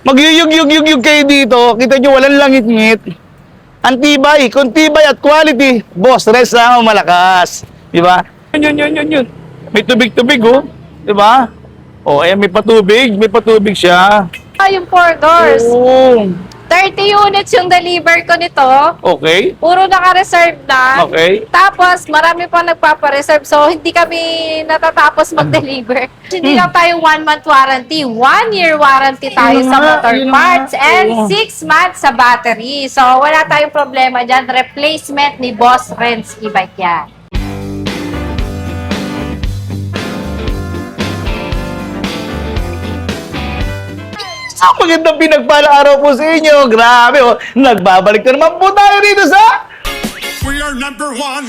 Magyuyug-yug-yug kayo dito. Kita nyo, walang langit-ngit. Ang tibay, kung tibay at quality, boss, rest lang malakas. Di ba? Yun. May tubig-tubig, oh. Di ba? Oh, ayan, may patubig siya. Yung 4 doors. Oo. 30 units yung deliver ko nito. Okay. Puro naka-reserve na. Okay. Tapos, marami pa nagpapa-reserve. So, hindi kami natatapos mag-deliver. Hindi lang tayo 1 month warranty. 1 year warranty tayo sa motor yun parts. nga. And Oo. 6 months sa battery. So, wala tayong problema dyan. Replacement ni Boss Renz e-bike yan. Ang magandang pinagpala araw po sa inyo. Grabe, oh. Nagbabalik na naman po tayo rito sa We are number one.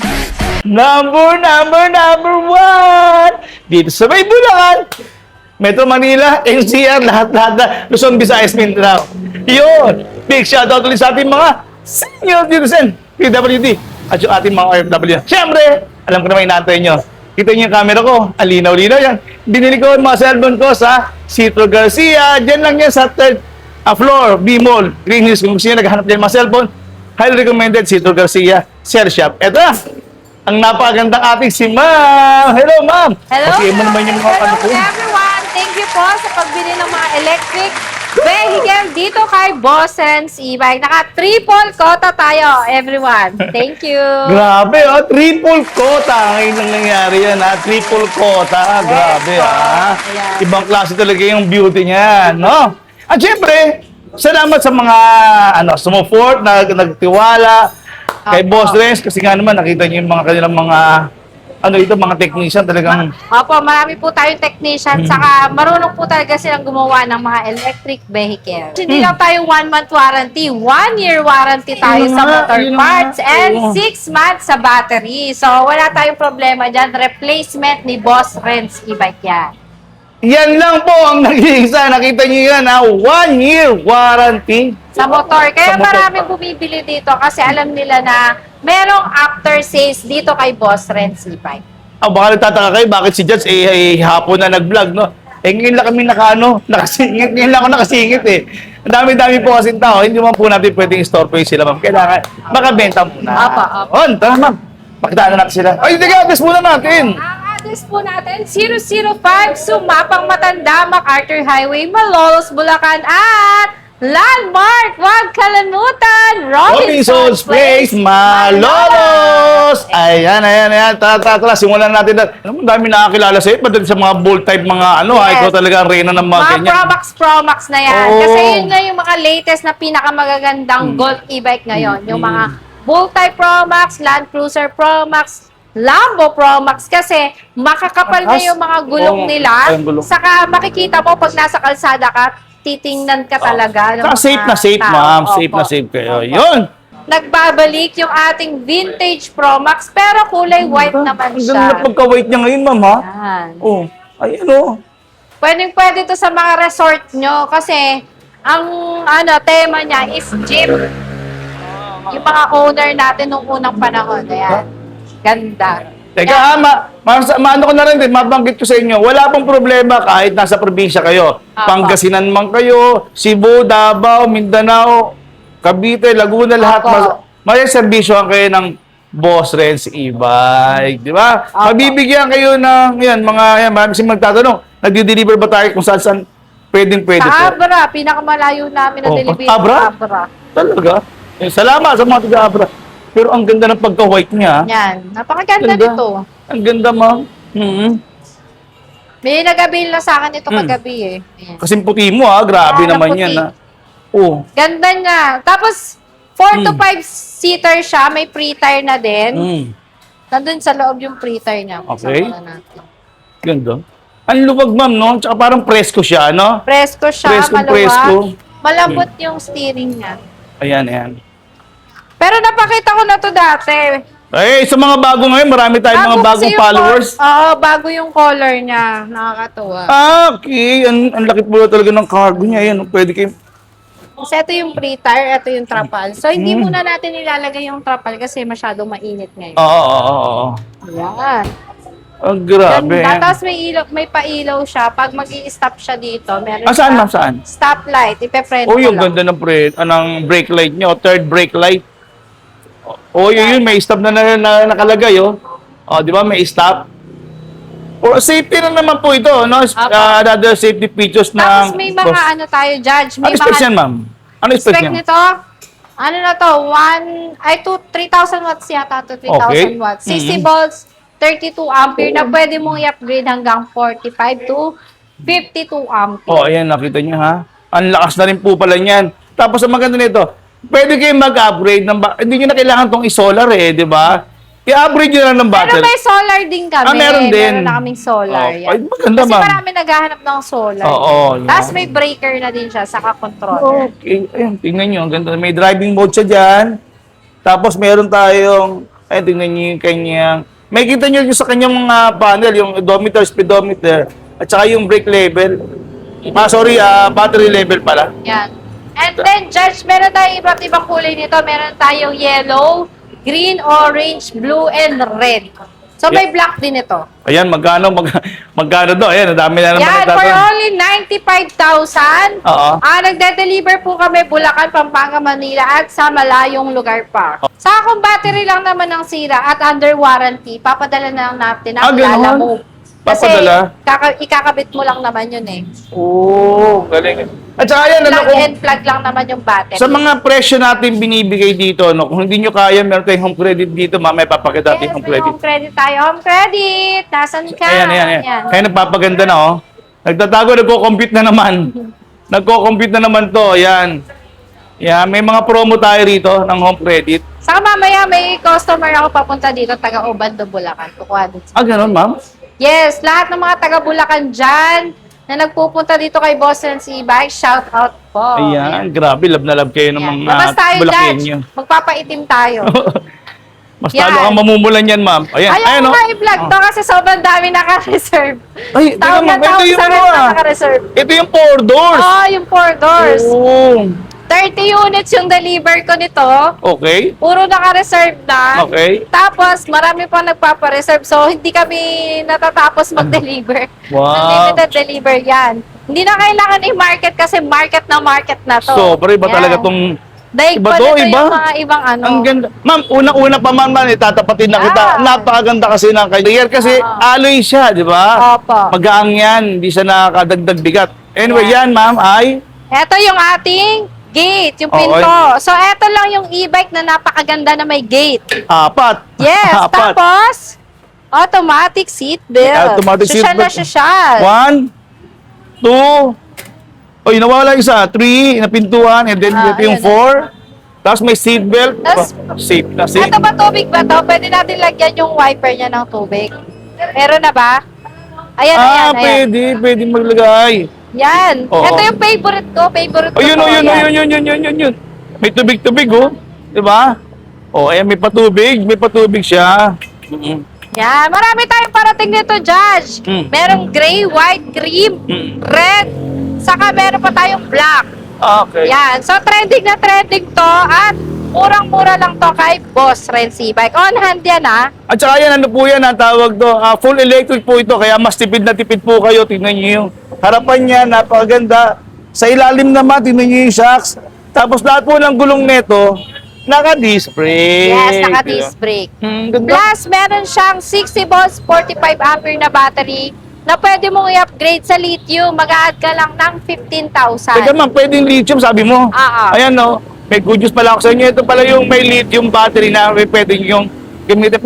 number one. Dito sa may Bulacan, Metro Manila, NCR, lahat-lahat na Luzon, Visayas, Mindanao. Yun. Big shoutout ulit sa ating mga senior citizen, PWD, at yung ating mga OFW. Siyempre, alam ko naman inaantay nyo. Kita nyo yung camera ko, alinaw-linaw yan. Binili ko yung mga cellphone ko sa Citro Garcia. Diyan lang yan sa third floor, B-Mall, Green Hills. Kung gusto nyo naghahanap dyan mga cellphone, highly recommended, Citro Garcia, Share Shop. Eto na, ang napakagandang ating si Ma'am. Hello, Ma'am. Hello, Kasi mo naman yung mga hello ano ko. everyone! Thank you po sa pagbili ng mga electric vehicle dito kay Boss Renz e-bike. Naka-triple quota tayo, everyone. Thank you! Grabe, oh, triple quota. Ngayon lang nangyari yan, ha? Triple quota. Grabe, po. ha? Ayan. Ibang klase talaga yung beauty niya, no? At syempre, salamat sa mga, sumuport, nagtiwala kay Opo. Boss Renz. Kasi nga naman, nakita niyo yung mga kanilang mga, mga technician talagang, Opo, marami po tayong technician, saka marunong po talaga silang gumawa ng mga electric vehicle. Hindi lang tayo 1 month warranty, 1 year warranty tayo Yun sa nga, motor yun parts, nga. and Oo. 6 months sa battery. So, wala tayong problema dyan. Replacement ni Boss Renz e-bike yan. yan lang po ang nag-iisa. Nakita niyo yan, ha? 1 year warranty. Sa motor. Kaya Sa motor. maraming bumibili dito kasi alam nila na merong after sales dito kay Boss Renz e-bike. Baka nagtataka kayo, bakit si Judge, hapon na nag-vlog, no? Ngayon lang kami nakasingit. Ngayon lang ako nakasingit, eh. Ang dami-dami po kasing tao. Hindi man po natin pwedeng store po sila, ma'am. Kailangan makabenta muna. Apa. On, tara, ma'am. Pakitaan na natin sila. Ay, hindi ka, address muna natin. Ang address po natin, 005 Sumapang Matanda, MacArthur Highway, Malolos, Bulacan, at landmark, huwag kalimutan, Robinson's Place, Malolos! Ayan. Tara, simulan natin. Alam mo, dami nakakilala sa'yo. Pagdating sa mga bold type, mga Yes. ikaw talaga ang reyna ng mga Mga ganyan. Promax na yan. Oo. Kasi yun nga yung mga latest na pinakamagagandang Golf e-bike ngayon. Yung mga Bull-type Promax, Land Cruiser Promax, Lambo Promax. Kasi makakapal na Akas. yung mga gulong Oo, nila. ayun, gulong. Saka makikita mo pag nasa kalsada ka, titingnan ka talaga. ng Saka safe mga na safe, tao. ma'am. Opo. Safe na safe kayo. Opo. Yun! Nagbabalik yung ating vintage Promax, pero kulay white naman Ang siya. ganda na pagka-white niya ngayon, ma'am, ha? Yan. Oh, ayan, oh. Pwede to sa mga resort nyo kasi ang tema niya is jeep. Yung mga owner natin nung unang panahon. Ayan. Ganda. Teka, maano ko na rin din, mabanggit ko sa inyo, wala pong problema kahit nasa probinsya kayo. Pangasinan man kayo, Cebu, Davao, Mindanao, Cavite, Laguna, lahat. Apo. May serbisyohan kayo ng Boss Renz e-bike, di ba? Apo. Mabibigyan kayo ng, marami silang magtatanong, nagdi-deliver ba tayo kung saan pwede Sa po? Abra, pinakamalayo namin na Oh, delivery. Abra? Abra. Talaga? Salamat sa mga taga-Abra. Pero ang ganda ng pagka-white niya. Yan. Napakaganda Ganda. nito. Ang ganda, ma'am. May nag-avail na sa akin ito kagabi eh. Ayan. Kasing puti mo, ha? Grabe Ah, naman puti. yan, ha? Oh. Ganda niya. Tapos, 4 to 5 seater siya. May pre-tire na din. Mm. Nandun sa loob yung pre-tire niya. Okay. Sama na natin. Ganda. Ang luwag, ma'am, no? Tsaka parang presko siya, no? Presko siya, Presko, maluwag. presko. Malambot yung steering niya. Ayan. Pero napakita ko na to dati. Eh, sa mga bago ngayon, marami tayong mga Bago kasi bagong yung followers. Oo, bago yung color niya. Nakakatuwa. Okay. Ang laki po talaga ng cargo niya. Ayan, pwede kayo. Kasi ito yung pre-tire, ito yung trapal. So, hindi muna natin ilalagay yung trapal kasi masyadong mainit ngayon. Oo. Ayan. Ang grabe. Ganda. Tapos may pailaw siya. Pag mag-i-stop siya dito, meron Saan, siya ma'am? Saan? stoplight. Ipe-friend Oh, mo yung lang. ganda ng brake light nyo. Third brake light. Oh, yun. May stop na nakalagay, oh. Oh, di ba? May stop. For safety na naman po ito, no? Another safety features ng... Tapos may mga ano tayo, Judge. May Ano specs yan, mga ma'am? Ano specs spec yan? nito. Ano na to? 3,000 watts yata to 3,000 Okay. watts. 60 volts, 32 ampere na pwede mong i-upgrade hanggang 45 to 52 ampere. Oh, ayan, nakita nyo, ha? Ang lakas na rin po pala niyan. Tapos, ang maganda nito, pwede kayong mag-upgrade ng... Hindi nyo na kailangan tong i-solar, di ba? I-upgrade nyo lang ng Pero battery. may solar din kami. Meron din. Meron na kaming solar. Oh, yan. ay, maganda, Kasi ma'am. marami naghahanap ng solar. Oo, yan. Tapos may breaker na din siya, saka controller. Okay, ayan, tingnan nyo, ang ganda. May driving mode siya dyan. Tapos meron tayong, ayun, tingnan nyo yung kanyang, may kita nyo yung sa kanyang mga panel, yung odometer, speedometer, at saka yung brake level. Battery level pala. Yan. And then, Judge, meron tayong iba't ibang kulay nito. Meron tayong yellow, green, orange, blue, and red. So, may black din ito. Ayan, magkano do? Ayan, ang dami na naman Yan, for nagtatanong. only 95,000. Oo. Nagde-deliver po kami Bulacan, Pampanga, Manila at sa malayong lugar pa. Sa kung battery lang naman ang sira at under warranty, papadala na lang natin ang Ganon? Lalamove. Kasi Papadala? ikakabit mo lang naman yun eh. Oo, galing. At saka yan, ano, Plug and plug lang naman yung battery. sa mga presyo natin binibigay dito, no, kung hindi nyo kaya, meron tayong home credit dito, mamaya papakita natin Yes, home may credit. home credit tayo. Home credit! Nasaan ka? Ayan. Kaya nagpapaganda na, oh. Nagtatago, nagko-compute na naman. Nagko-compute na naman to, ayan. Yan, may mga promo tayo rito ng home credit. Saka mamaya may customer ako papunta dito, taga Obando, Bulacan. Kukuha din. Ganun, ma'am? Yes, lahat ng mga taga Bulacan dyan na nagpupunta dito kay Boss Renzi Bike, shout out po. Ayan, grabe, love na love kayo ng Yan. mga Labas tayo, Bulakenyo. Judge. Magpapaitim tayo. Mas Yan. talo kang mamumulan yan, ma'am. Ayan, Ayaw ayan, ko oh. nga i-vlog to kasi sobrang dami naka-reserve. Ay, teka, Tawag na ma'am, ito tawag yung sa ano, rest na ah. naka-reserve. Ito yung 4 doors. Oh, yung 4 doors. Oo. 30 units yung deliver ko nito. Okay. Puro naka-reserve na. Okay. Tapos, marami pa nagpapa-reserve. So, hindi kami natatapos mag-deliver. Wow. Unlimited deliver yan. Hindi na kailangan i-market kasi market na to. Sobre ba Yan. talaga tong... Daig Iba pa to, nito iba? yung mga ibang ano. Ang ganda. Ma'am, unang-una pa man, itatapatin na kita. Yan. Napakaganda kasi ng kanya. Kasi Oo. alloy siya, di ba? Opo. Magaang yan. Hindi siya nakakadagdag bigat. Anyway, yan, ma'am, ay... Ito yung ating gate, yung Okay. pinto. So, ito lang yung e-bike na napakaganda na may gate. 4. Yes, 4. tapos, automatic seat belt. Automatic Sosyal na seatbelt. sosyal. 1, 2, oy, nawala isa. 3, na pintuan. And then, ito yung ayan. 4. Tapos may seatbelt. Tas- Safe na safe. Ito ba tubig ba to? Pwede natin lagyan yung wiper niya ng tubig. Meron na ba? Ayan, ayan. Pwede maglagay. Yan. Oo. Ito yung favorite ko. Favorite ko. Ayun, to, yun. yan. May tubig-tubig, oh. Di ba? Oh, ayan, may patubig. May patubig siya. Yan. Marami tayong parating nito, Judge. Mm. Merong gray, white, cream, red, saka meron pa tayong black. Okay. Yan. So, trending na trending to at murang-mura lang to kay Boss Renzi Bike. On hand yan, ha? At saka yan, ano po yan, ang tawag to, full electric po ito, kaya mas tipid na tipid po kayo. Tingnan nyo yung harapan niya, napakaganda. Sa ilalim naman, tingnan nyo yung shocks. Tapos lahat po ng gulong neto, naka-disc brake. Yes, naka-disc brake. Ganda. Plus, meron siyang 60 volts, 45 ampere na battery na pwede mong i-upgrade sa lithium. Mag-a-add ka lang ng 15,000. Teka ma'am, pwedeng lithium, sabi mo. Ayan, no. May good news pala ako sa inyo. Ito pala yung may lithium battery na pwede yung gamitin.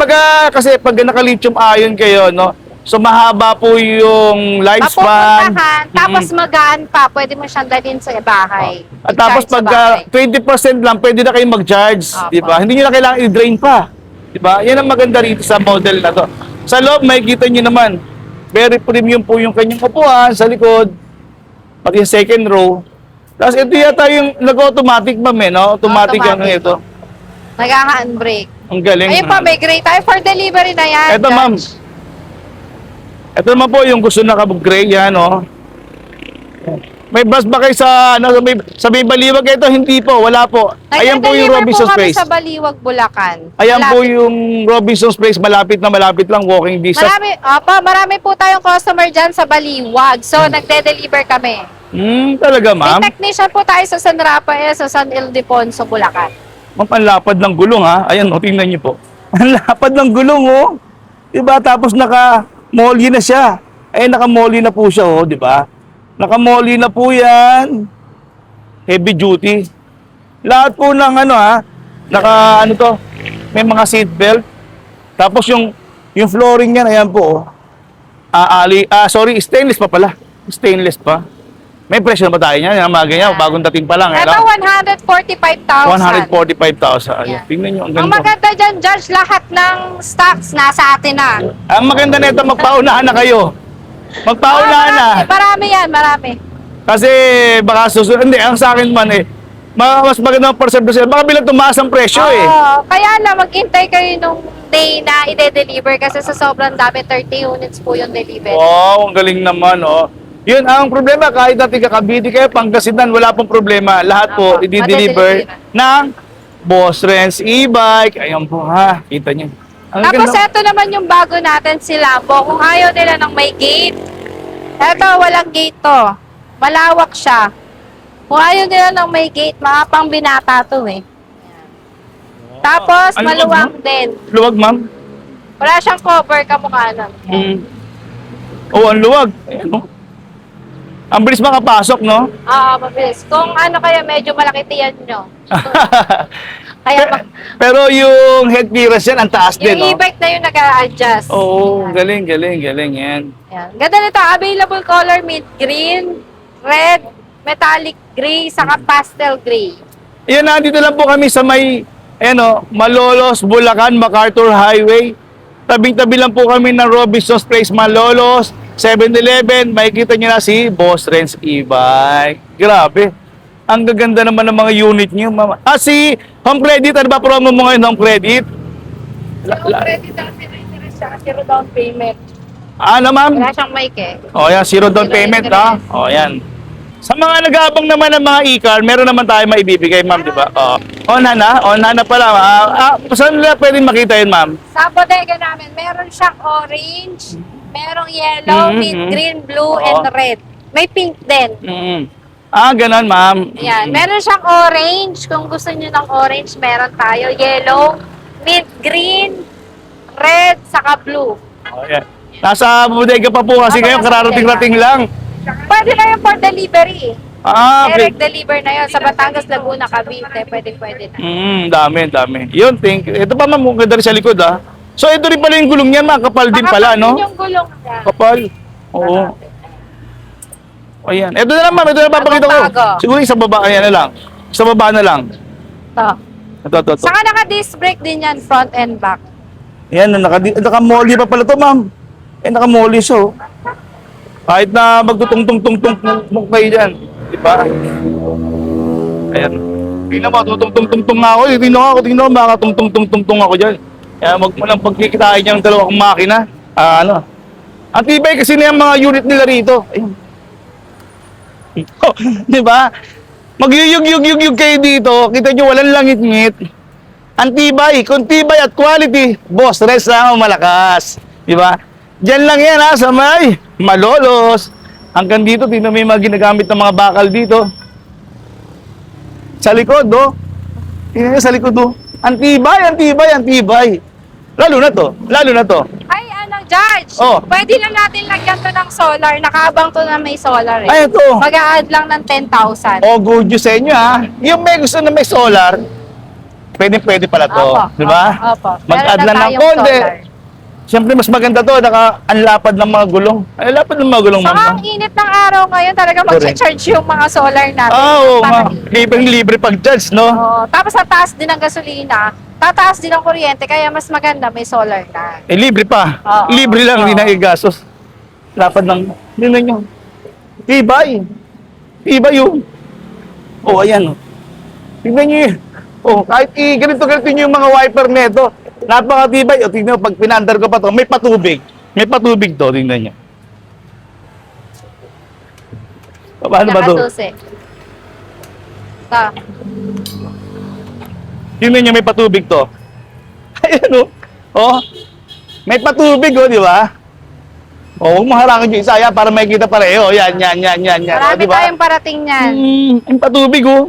Kasi pag naka-lithium ion kayo, no, so mahaba po yung lifespan. Mapupuntahan, tapos magaan pa. Pwede mo siyang dalhin sa bahay. At tapos I-charge sa pag bahay. 20% lang, pwede na kayong mag-charge. Opo. Di ba? Hindi nyo na kailangan i-drain pa. Di ba? Yan ang maganda rito sa model na to. Sa loob, makikita nyo naman, very premium po yung kanyang upuan sa likod. Pati yung second row. Tapos ito yata yung nag-automatic ma'am eh, no? Automatic ano Automatic. ito. Nag-handbrake. Ang galing. Ayun pa, may gray tayo for delivery na yan. Ito, ma'am. Judge. Ito naman po yung gusto na kabug-gray yan, no? May brush ba kayo sa, ano, sa may baliwag? Ito, hindi po. Wala po. Ayan po yung Nagde-deliver Robinson's po kami Place. sa Baliwag, Bulacan. Ayan po Malapit. yung Robinson's Place. Malapit na malapit lang. Walking distance. Marami po tayong customer dyan sa Baliwag. So, nagde-deliver kami. Talaga, May ma'am? technician po tayo sa San Rafael, sa San Ildefonso, Bulacan. Ma'am, ang lapad ng gulong, ha? Ayan, o, tingnan niyo po. Ang lapad ng gulong, oh. Diba? Tapos naka-molly na siya. Ayan, naka-molly na po siya, oh. Diba? Naka-molly na po yan. Heavy duty. Lahat po ng ano, ha? Ano to? May mga seat belt. Tapos yung flooring niyan, ayan po, oh. Stainless pa pala. Stainless pa. May presyo na ba tayo niyan? Yung mga ganyan, bagong dating pa lang. Ito, 145,000. 145,000. Ayun, Yeah. tingnan nyo, ang Ang ganda. maganda dyan, Judge, lahat ng stocks nasa atin na. Ang maganda nito, magpaunahan na kayo. Magpaunahan na. Marami yan, marami. Kasi baka susunod. Hindi, ang sa akin man mas maganda ang percent sila. Baka bilang tumaas ang presyo eh. Oo, kaya na maghintay kayo nung day na i-deliver kasi sa sobrang dami, 30 units po yung delivery. Wow, ang galing naman, oh. Yun, ang problema, kahit natin Cavite kayo, Pangasinan, wala pong problema. Lahat po, Opo, i-deliver madedeliver. ng Boss Renz e-bike. Ayan po, ha. Kita nyo. Ang Tapos ganda. ito naman yung bago natin si Lambo. Kung ayaw nila ng may gate, ito walang gate to. Malawak siya. Kung ayaw nila ng may gate, mga pang binata to eh. Tapos Ano maluwang ba? din. Luwag, ma'am. Wala siyang cover kamukha nun. Oh, ang luwag. Ayan, oh. Ang bilis makapasok, no? Oo, mabilis. Kung ano kaya medyo malaki tiyan nyo. Kaya Pero yung head mirrors yan, ang taas din, yung no? e-bike na yung nag-a-adjust. Oo, Ayan. galing yan. Ayan. Ganda nito, available color mint green, red, metallic gray, saka pastel gray. Ayan, nandito lang po kami sa may, Malolos, Bulacan, MacArthur Highway. Tabing-tabi lang po kami ng Robinson's Place, Malolos, 7-Eleven. Makikita nyo na si Boss Renz e-bike. Grabe. Ang gaganda naman ng mga unit nyo, mama. Si Home Credit, ano ba promo mo ngayon, Home Credit? Yung credit natin na interest siya, zero down payment. Ano, ma'am? Wala siyang mic eh. O, yan, zero down Zero payment, interest. ha? O, yan. Sa mga nag-aabang naman ng mga e-car, meron naman tayo maibibigay, ma'am, di ba? O, on-hana pala. Saan nila pwedeng makita yun, ma'am? Sa bodega namin, meron siyang orange, merong yellow, Mhm. mint green, blue, Oo. and red. May pink din. Ganon, ma'am. Ayan. Meron siyang orange. Kung gusto niyo ng orange, meron tayo. Yellow, mint green, red, saka blue. O, yan. Nasa bodega pa po kasi Ako, ngayon, nasa kararating-rating lang. Pwede na yung for delivery. Okay. Direct deliver na yun. Sa Batangas, Laguna, Cavite, pwede na. Dami. Yun, thank you. Ito pa, ma'am, ang ganda rin sa likod, ha? So, ito rin pala yung gulong niyan, mga kapal din pala, no? Yung gulong niya. Kapal. Oo. Ayan. Ito na lang, ma'am. Ito na papakita ko. Bago. Siguro yung sa baba, ayan na lang. Sa baba na lang. Ito. Ito. Saka naka-disc brake din yan, front and back. Ayan, naka-molly pa pala to, ma'am. Naka-molly siya, oh. Kahit na magtutong-tung-tung-tung kayo dyan. Di ba? Ayan. Tingnan mo, tutong-tung-tung nga ako. Tingnan ko, baka tung-tung-tung ako dyan. Kaya wag mo lang pagkikitain niya ng dalawang makina. Ang tibay kasi na yung mga unit nila rito. Ayun. Di ba? Magyuyug-yug-yug kayo dito. Kita nyo, walang langit-ngit. Ang tibay, kung tibay at quality, Boss Renz lang ang malakas. Di ba? Diyan lang yan, ha, sa may Malolos. Hanggang dito, tingnan mo yung mga ginagamit ng mga bakal dito. Sa likod, oh. Tingnan nyo sa likod, oh. Ang tibay. Lalo na to. Ay, Judge? Oh. Pwede na natin lagyan to ng solar. Nakaabang to na may solar eh. Ay, ito. Mag-a-add lang ng 10,000. Oh, good news sa inyo, ha. Yung may gusto na may solar, pwede pala to. Opo, Di ba? opo. Mag-add Meron na lang ng tayong konti. solar. Siyempre, mas maganda to. Naka-anlapad ng mga gulong. Ang lapad ng mga gulong, Saka ma'am. ang init ng araw ngayon, talaga mag-charge yung mga solar natin. Oo, Para- libre pag-charge, no? Oo. Tapos sa taas din ng gasolina, tataas din ang kuryente, kaya mas maganda may solar na. Libre pa. Oo. Libre lang, hindi Oo. na igastos. Lapad ng, tingnan nyo. Tibay yung. Oh, ayan. Oh. Tingnan nyo yun. Oh, kahit ganito nyo yung mga wiper neto. Napakatibay. O, tingnan mo, pag pinandar ko pa to, may patubig. May patubig to, tingnan nyo. Paano ba to? Nakasusi. Ito. Tingnan niyo, may patubig to. Ayan, oh. Oh. May patubig, oh, di ba? Oh, huwag mo harangin yung isa, yan, para makikita pareho. Yan. Oh, Marami di ba? tayong parating niyan. Yung patubig, oh.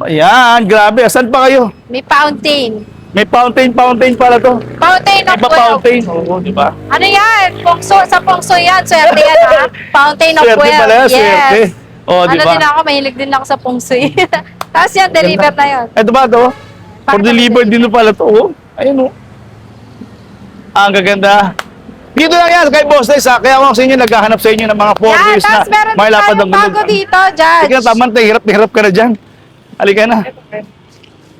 Ayan, grabe. Saan pa kayo? May fountain. May fountain pala to. Fountain of Iba wealth. fountain. Oo, di ba? Ano yan? Sa pungso yan. Swerte yan ha. Fountain of Swerte wealth. pala yan, swerte. Yes. Oo, di Ano ba? din ako, mahilig din ako sa pungso. Tapos yan, deliver na yun. Ito ba ito? For Para deliver deliver. din pala to. Oh. Ayun, oh. Ang gaganda. Dito lang yan, kay Boss Des, ha? Kaya ako sa inyo, naghahanap sa inyo ng mga 4 Yan, wheels na tapos meron may din lapad tayong ng bago dito, Judge. Sige na, tama na, hirap na hirap ka na dyan. Halika na.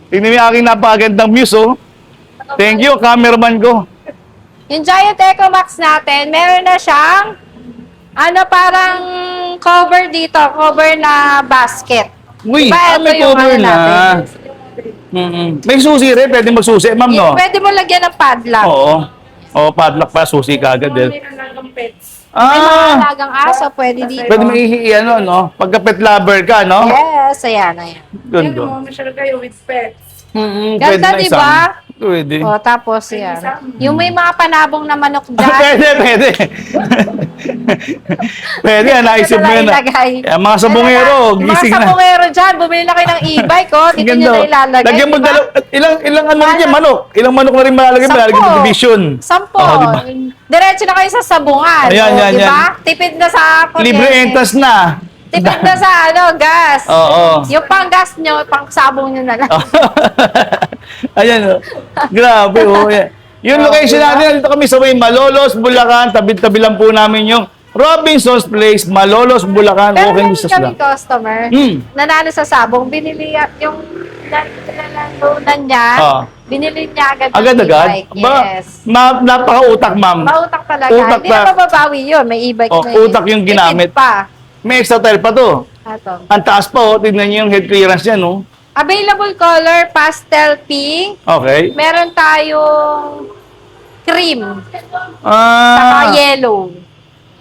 Tingnan mo yung aking napakagandang muse, oh. Thank you, cameraman ko. Yung Giant Echo Max natin, meron na siyang parang cover dito, cover na basket. Uy, Diba, ito may yung cover ano na. natin. May susi rin, pwede magsusi, ma'am, no? Pwede mo lagyan ng padlock. Oo. Oo, padlock pa, susi ka agad din. May mga Ah, alagang aso, pwede dito. pwede maihi, ano, no? Pagka pet lover ka, no? Yes, ayan. Ganda. Masyado kayo with pets. Ganda, na di isang- ba? Pwede. O, tapos yan. Yung may mga panabong na manok dyan. Pwede. Pwede, naisip mo yun. Ilagay. Mga sabongero, Yung gising mga na. sabongero dyan, bumili na kayo ng e-bike, oh. Dito nyo na ilalagay. Lagyan mo di ba? ilang ano rin yan, manok? Ilang manok na rin malalagay mo? Lalagyan mo division. 10. Oh, di ba? Diretso na kayo sa sabungan. Ayan, O, yan, di yan. ba? Tipid na sa kuryente. Libre entas na. Tipid na sa gas. Oo. Yung pang gas nyo, pang sabong nyo na lang. Ayan, oh. Grabe, oh. Yan. Yung location natin, dito kami sa may Malolos, Bulacan. Tabi-tabi lang po namin yung Robinson's Place, Malolos, Bulacan. Pero Walking meron distance kami lang. customer, nanalo sa sabong, binili yung nalalunan niya, binili niya agad ng Agad-agad? e-bike. Ba, Yes. napaka-utak, ma'am. Mautak talaga. Utak Hindi pa. na mababawi yun. May e-bike Oh, na yun. utak yung ginamit. Tipid pa. May extra tire pa to. Ato. Ang taas pa, oh. Tignan niyo yung head clearance niya, no? Available color, pastel pink. Okay. Meron tayong cream. Ah. Saka yellow.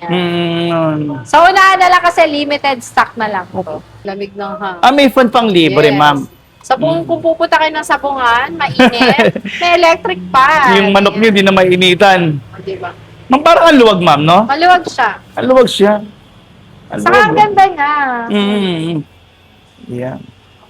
Mm, So, unahan na lang kasi limited stock na lang to. Lamig ng hang. may fun pang libre, Yes. ma'am. So, kung pupunta kayo ng sabungan, mainit, may electric pa. Yung manok niyo, di na mainitan. Diba? Ma'am, parang ang luwag, ma'am, no? Maluwag siya. Ang luwag siya. Ang Saka ang luwag, oh. ganda niya. Yeah.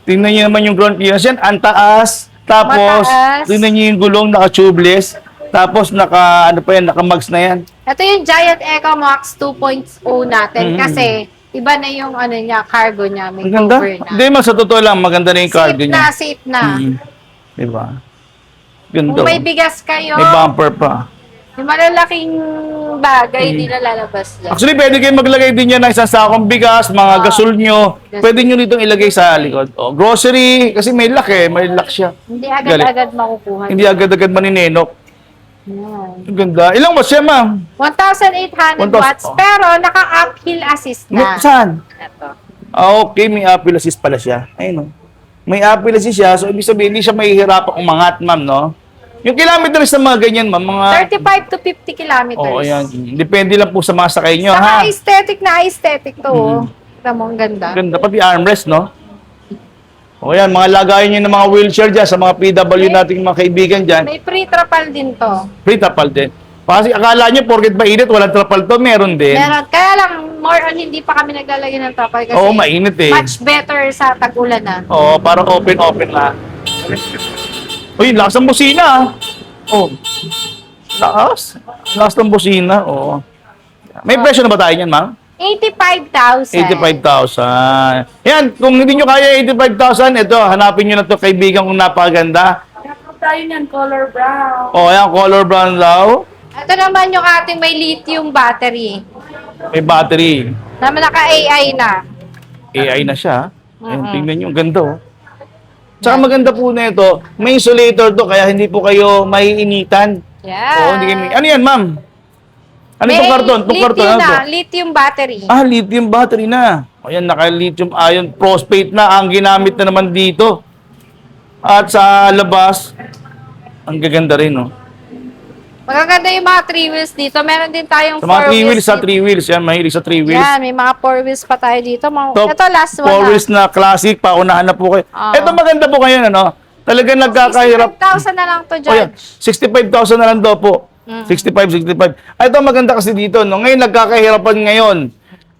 Tingnan niyo naman yung ground clearance yan. Ang taas. Tapos, Mataas. tingnan niyo yung gulong, naka-tubeless. Tapos, naka-mags na yan. Ito yung Giant Echo Max 2.0 natin kasi iba na yung niya, cargo niya, may Ang ganda. cover na. Hindi, sa totoo lang, maganda na yung cargo Safe niya. na, safe na. Diba? Ganda. Kung may bigas kayo, May bumper pa. yung malalaking bagay, hindi na lalabas yan. Actually, pwede kayo maglagay din yan ng isang sakong bigas, mga gasol nyo. Pwede nyo ditong ilagay sa likod. O, grocery, kasi may lock eh. May lock siya. Hindi agad-agad makukuha. Hindi agad-agad maninenok. Yan. Ang ganda. Ilang watts siya, ma'am? 1,800 1,000 watts, oh. pero naka-uphill assist na. Saan? Ito. Ah, okay, may apple assist pala siya. Ayun, no? May apple assist siya, so ibig sabihin, hindi siya mahihirapang umangat, ma'am, no? Yung kilometers sa mga ganyan, ma'am, mga... 35 to 50 kilometers. Oo, ayan. Depende lang po sa mga sakay nyo, ha? Saka aesthetic to. Kita mo, ang ganda. Ganda, pati armrest, no? O yan, mga lagayan nyo ng mga wheelchair dyan sa mga PW nating mga kaibigan dyan. May free trapal din to. Free trapal din. Kasi akala nyo, porket mainit, walang trapal to, meron din. Meron. Kaya lang, more on hindi pa kami naglalagay ng trapal kasi Oo, mainit eh. much better sa tag-ulan na. Oo, parang open na. Uy, lakas ng busina, ah. Oh. Lakas. Lakas ng busina, oo. May presyo na ba tayo niyan, ma'am? 85,000. 85,000. Yan, kung hindi nyo kaya 85,000, ito, hanapin nyo na to kaibigan kong napaganda. Meron tayo niyan, color brown. O, yan, color brown daw. Ito naman yung ating may lithium battery. May battery. Na naka-AI na. AI na siya. Ayun, tingnan nyo, ang ganda, oh. Tsaka maganda po na ito, may insulator to, kaya hindi po kayo maiinitan. Yeah. Oo, hindi kayo ano yan, ma'am? Ano itong karton? Itong karton, lithium ano to? na, lithium battery. Ah, lithium battery na. O yan, naka-lithium ion phosphate na ang ginamit na naman dito. At sa labas, ang gaganda rin, no? Magaganda yung mga 3 wheels dito. Meron din tayong Sa mga 4 3 wheels, sa dito. 3 wheels. Yan, mahilig sa 3 wheels. Yan, may mga 4 wheels pa tayo dito. Ito, last one 4 wheels na classic, paunahan na po kayo. Oo. Ito maganda po kayo, ano? Talagang nagkakahirap. 65,000 na lang to, O yan, Judge. 65,000 na lang daw po. Mm. 65. Ay, ito maganda kasi dito, no? Ngayon, nagkakahirapan ngayon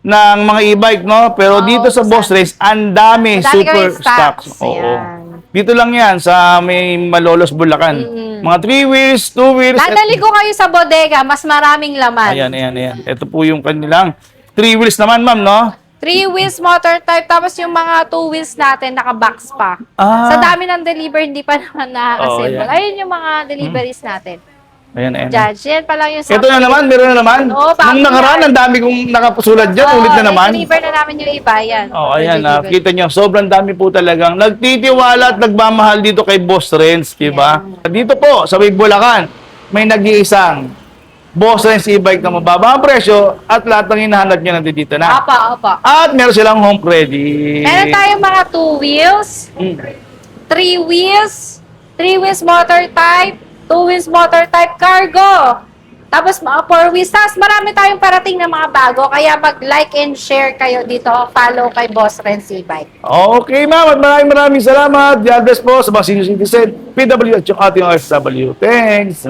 ng mga e-bike, no? Pero Oo, dito sa Boss Race, ang dami, Ang dami super kayong stocks. stocks. Ayan. Dito lang yan, sa may Malolos, Bulacan. Mga 3 wheels, 2 wheels. Dadali ko kayo sa bodega, mas maraming laman. Ayan. Ito po yung kanilang 3 wheels naman, ma'am, no? 3 wheels motor type, tapos yung mga 2 wheels natin, naka-box pa. Ah. Sa dami ng deliver, hindi pa naman nakaka-assemble. Oh, yeah. Ayun yung mga deliveries natin. Ayan. Judge, yan pa lang yung Ito na naman, meron na naman. Oo, Nung nakaraan, ang dami kong nakapasulat dyan, ulit na naman. deliver na namin yung iba, yan. Oh, ayan, Deliver. kita nyo, sobrang dami po talagang nagtitiwala at nagmamahal dito kay Boss Renz, di ba? Dito po, sa Big Bulacan, may nag-iisang Boss Renz e-bike na mababa ang presyo at lahat ng hinahanap nyo nandito na. Opa. At meron silang home credit. Meron tayong mga 2 wheels, 3 wheels, 3 wheels motor type, 2 wheels motor type cargo. Tapos mga 4 wheels. Tapos marami tayong parating na mga bago. Kaya mag-like and share kayo dito. Follow kay Boss Renz E-Bike. Okay, ma'am. At maraming salamat. God bless po sa mga senior citizen, PW at yung ating OFW. Thanks.